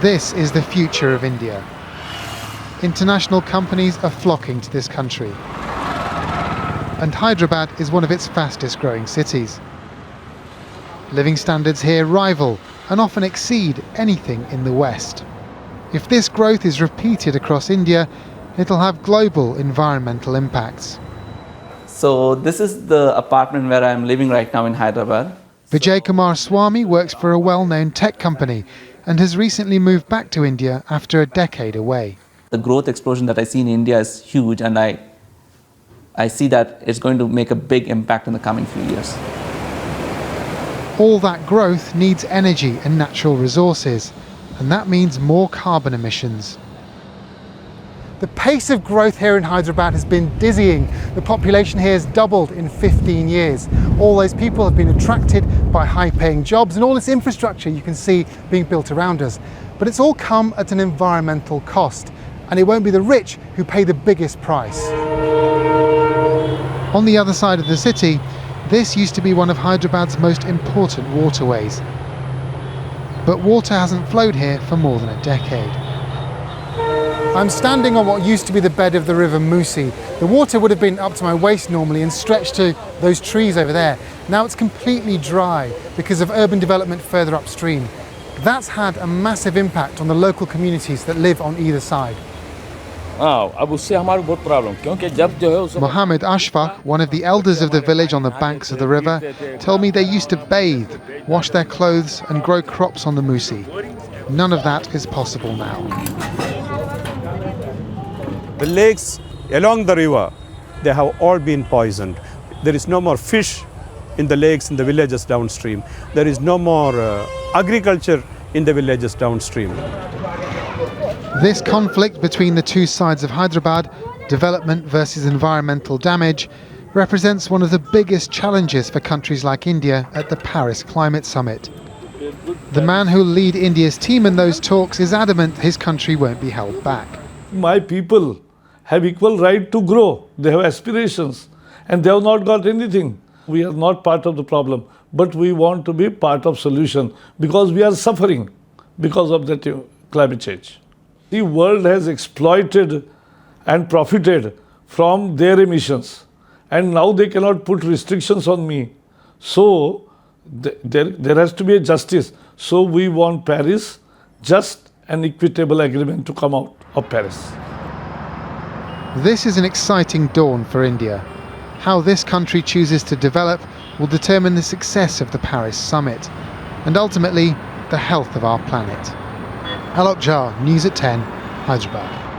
This is the future of India. International companies are flocking to this country. And Hyderabad is one of its fastest growing cities. Living standards here rival and often exceed anything in the West. If this growth is repeated across India, it'll have global environmental impacts. So this is the apartment where I'm living right now in Hyderabad. Vijay Kumar Swamy works for a well-known tech company and has recently moved back to India after a decade away. The growth explosion that I see in India is huge, and I see that it's going to make a big impact in the coming few years. All that growth needs energy and natural resources, and that means more carbon emissions. The pace of growth here in Hyderabad has been dizzying. The population here has doubled in 15 years. All those people have been attracted by high-paying jobs and all this infrastructure you can see being built around us. But it's all come at an environmental cost, and it won't be the rich who pay the biggest price. On the other side of the city, this used to be one of Hyderabad's most important waterways. But water hasn't flowed here for more than a decade. I'm standing on what used to be the bed of the river Musi. The water would have been up to my waist normally and stretched to those trees over there. Now it's completely dry because of urban development further upstream. That's had a massive impact on the local communities that live on either side. Mohammed Ashfaq, one of the elders of the village on the banks of the river, told me they used to bathe, wash their clothes and grow crops on the Musi. None of that is possible now. The lakes along the river, they have all been poisoned. There is no more fish in the lakes in the villages downstream. There is no more agriculture in the villages downstream. This conflict between the two sides of Hyderabad, development versus environmental damage, represents one of the biggest challenges for countries like India at the Paris Climate Summit. The man who'll lead India's team in those talks is adamant his country won't be held back. My people have equal right to grow. They have aspirations and they have not got anything. We are not part of the problem, but we want to be part of solution because we are suffering because of that climate change. The world has exploited and profited from their emissions, and now they cannot put restrictions on me. So there has to be a justice. So we want Paris, just an equitable agreement to come out of Paris. This is an exciting dawn for India. How this country chooses to develop will determine the success of the Paris summit and ultimately the health of our planet. Alok Jha, News at 10, Hyderabad.